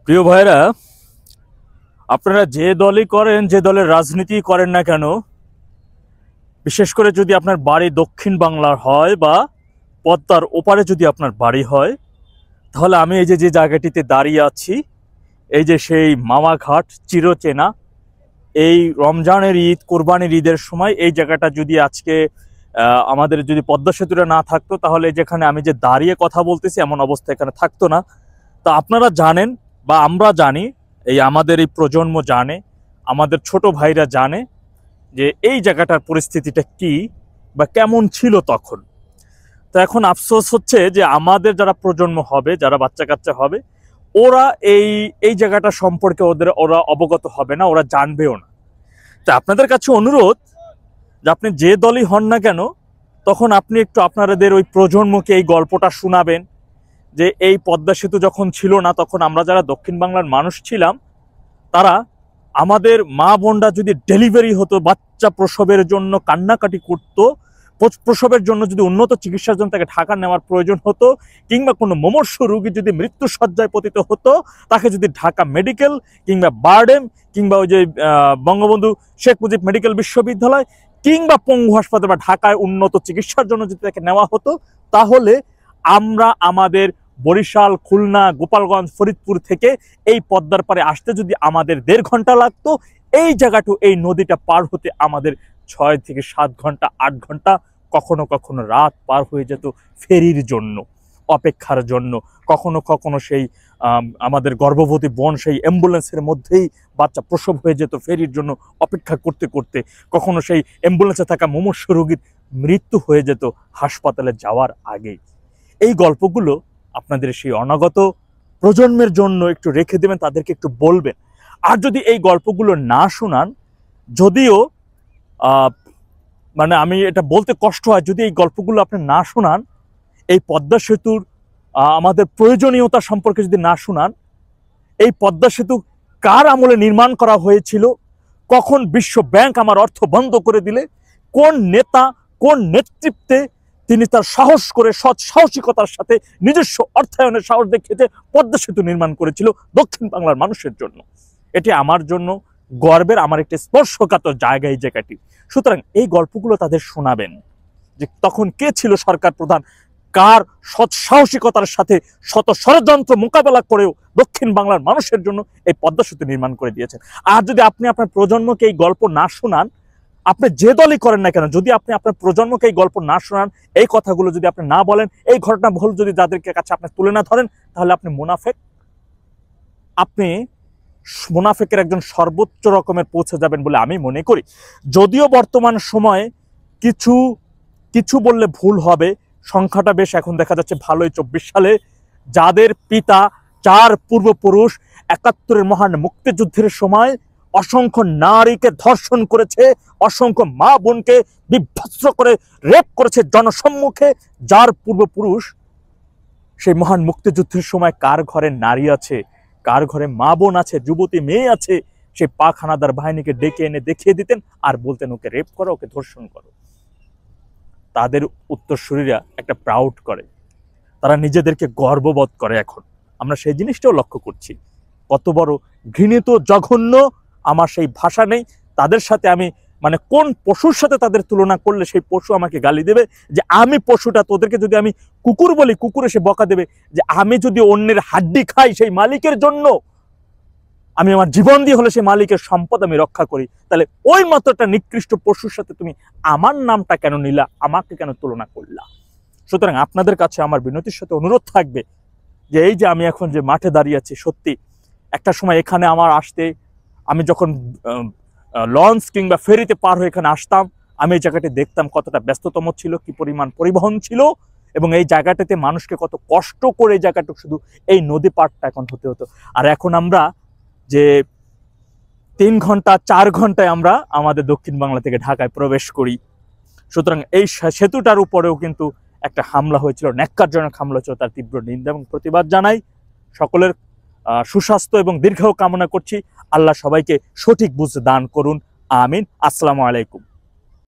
প্রিয় ভাইরা, আপনারা যে দলই করেন, যে দলের রাজনীতি করেন না কেন, বিশেষ করে যদি আপনার বাড়ি দক্ষিণ বাংলার হয় বা পদ্মার ওপারে যদি আপনার বাড়ি হয়, তাহলে আমি এই যে যে জায়গাটিতে দাঁড়িয়ে আছি, এই যে সেই মামাঘাট চিরচেনা, এই রমজানের ঈদ, কোরবানির ঈদের সময় এই জায়গাটা যদি আজকে আমাদের যদি পদ্মা সেতুটা না থাকতো, তাহলে যেখানে আমি যে দাঁড়িয়ে কথা বলতেছি এমন অবস্থা এখানে থাকতো না। তা আপনারা জানেন বা আমরা জানি, এই আমাদের এই প্রজন্ম জানে, আমাদের ছোট ভাইরা জানে যে এই জায়গাটার পরিস্থিতিটা কি বা কেমন ছিল তখন। তো এখন আফসোস হচ্ছে যে আমাদের যারা প্রজন্ম হবে, যারা বাচ্চা কাচ্চা হবে, ওরা এই এই জায়গাটা সম্পর্কে ওরা অবগত হবে না, ওরা জানবেও না। তা আপনাদের কাছে অনুরোধ যে আপনি যে দলই হন না কেন, তখন আপনি একটু আপনাদের ওই প্রজন্মকে এই গল্পটা শোনাবেন যে এই পদ্মা সেতু যখন ছিল না, তখন আমরা যারা দক্ষিণ বাংলার মানুষ ছিলাম, তারা আমাদের মা বোনরা যদি ডেলিভারি হতো, বাচ্চা প্রসবের জন্য কান্নাকাটি করতো, প্রসবের জন্য যদি উন্নত চিকিৎসার জন্য তাকে ঢাকা নেওয়ার প্রয়োজন হতো, কিংবা কোনো মুমূর্ষ রোগী যদি মৃত্যু সজ্জায় পতিত হতো, তাকে যদি ঢাকা মেডিকেল কিংবা বারডেম কিংবা ওই যে বঙ্গবন্ধু শেখ মুজিব মেডিকেল বিশ্ববিদ্যালয় কিংবা পঙ্গু হাসপাতাল বা ঢাকায় উন্নত চিকিৎসার জন্য যদি তাকে নেওয়া হতো, তাহলে আমরা আমাদের বরিশাল, খুলনা, গোপালগঞ্জ, ফরিদপুর থেকে এই পদ্মার পারে আসতে যদি আমাদের 1.5 ঘন্টা লাগতো, এই জায়গাটু এই নদীটা পার হতে আমাদের 6 থেকে 7 ঘন্টা, 8 ঘন্টা, কখনো কখনো রাত পার হয়ে যেত ফেরির জন্য, অপেক্ষার জন্য। কখনো কখনো সেই আমাদের গর্ভবতী বোন সেই অ্যাম্বুলেন্সের মধ্যেই বাচ্চা প্রসব হয়ে যেত ফেরির জন্য অপেক্ষা করতে করতে। কখনো সেই অ্যাম্বুলেন্সে থাকা মুমূর্ষ রোগীর মৃত্যু হয়ে যেত হাসপাতালে যাওয়ার আগেই। এই গল্পগুলো আপনাদের সেই অনাগত প্রজন্মের জন্য একটু রেখে দেবেন, তাদেরকে একটু বলবেন। আর যদি এই গল্পগুলো না শোনান, যদিও মানে আমি এটা বলতে কষ্ট হয়, যদি এই গল্পগুলো আপনি না শোনান, এই পদ্মা সেতুর আমাদের প্রয়োজনীয়তা সম্পর্কে যদি না শোনান, এই পদ্মা সেতু কার আমলে নির্মাণ করা হয়েছিল, কখন বিশ্ব ব্যাংক আমার অর্থ বন্ধ করে দিলে, কোন নেতা কোন নেতৃত্বে তিনি তার সাহস করে সৎ সাহসিকতার সাথে নিজস্ব অর্থায়নের সাহস দেখিয়েছে পদ্মা সেতু নির্মাণ করেছিল দক্ষিণ বাংলার মানুষের জন্য। এটি আমার জন্য গর্বের, আমার একটি স্পর্শকাতর জায়গা এই জায়গাটি। সুতরাং এই গল্পগুলো তাদের শোনাবেন যে তখন কে ছিল সরকার প্রধান, কার সৎ সাহসিকতার সাথে শত ষড়যন্ত্র মোকাবেলা করেও দক্ষিণ বাংলার মানুষের জন্য এই পদ্মা সেতু নির্মাণ করে দিয়েছেন। আর যদি আপনি আপনার প্রজন্মকে এই গল্প না শোনান, আপনি যে দলই করেন না কেন, যদি আপনি আপনার প্রজন্মকে এই গল্প না শোনান, এই কথাগুলো যদি আপনি না বলেন, এই ঘটনা বহুল যদি যাদেরকে কাছে আপনি তুলে না ধরেন, তাহলে আপনি মুনাফেক, আপনি মুনাফেকের একজন সর্বোচ্চ রকমের পৌঁছে যাবেন বলে আমি মনে করি। যদিও বর্তমান সময়ে কিছু কিছু বললে ভুল হবে, সংখ্যাটা বেশ এখন দেখা যাচ্ছে ভালোই। 24 সালে যাদের পিতা 4 পূর্বপুরুষ 71-এর মহান মুক্তিযুদ্ধের সময় অসংখ্য নারীকে ধর্ষণ করেছে, অসংখ্য মা বোনকে বিভৎস করে রেপ করেছে জনসম্মুখে, যার পূর্বপুরুষ সেই মহান মুক্তিযুদ্ধের সময় কার ঘরে নারী আছে, কার ঘরে মা বোন আছে, যুবতী মেয়ে আছে, সেই পাক হানাদার বাহিনীকে ডেকে এনে দেখিয়ে দিতেন আর বলতেন ওকে রেপ করো, ওকে ধর্ষণ করো। তাদের উত্তরসূরিরা একটা প্রাউড করে, তারা নিজেদেরকে গর্ববোধ করে। এখন আমরা সেই জিনিসটাও লক্ষ্য করছি। কত বড় ঘৃণিত, জঘন্য, আমার সেই ভাষা নেই। তাদের সাথে আমি মানে কোন পশুর সাথে তাদের তুলনা করলে সেই পশু আমাকে গালি দেবে যে আমি পশুটা। তোদেরকে যদি আমি কুকুর বলি, কুকুর এসে বকা দেবে যে আমি যদি অন্যের হাড্ডি খাই সেই মালিকের জন্য, আমি আমার জীবন দিয়ে হলে সেই মালিকের সম্পদ আমি রক্ষা করি, তাহলে ওই মতো একটা নিকৃষ্ট পশুর সাথে তুমি আমার নামটা কেন নিলা, আমাকে কেন তুলনা করলা? সুতরাং আপনাদের কাছে আমার বিনতির সাথে অনুরোধ থাকবে যে এই যে আমি এখন যে মাঠে দাঁড়িয়ে আছি, সত্যি একটা সময় এখানে আমার আসতে, আমি যখন লঞ্চ কিংবা ফেরিতে পার হয়ে এখানে আসতাম, আমি এই জায়গাটি দেখতাম কতটা ব্যস্ততম ছিল, কি পরিমাণ পরিবহন ছিল, এবং এই জায়গাটাতে মানুষকে কত কষ্ট করে এই জায়গাটুকু শুধু এই নদী পারটা এখন হতে হতো। আর এখন আমরা যে 3 ঘন্টা 4 ঘন্টায় আমরা আমাদের দক্ষিণ বাংলা থেকে ঢাকায় প্রবেশ করি। সুতরাং এই সেতুটার উপরেও কিন্তু একটা হামলা হয়েছিল, ন্যাক্কারজনক হামলা হয়েছিল, তার তীব্র নিন্দা এবং প্রতিবাদ জানাই। সকলের সুস্বাস্থ্য এবং দীর্ঘায়ু কামনা করছি। আল্লাহ সবাইকে সঠিক বুঝ দান করুন, আমিন। আসসালামু আলাইকুম।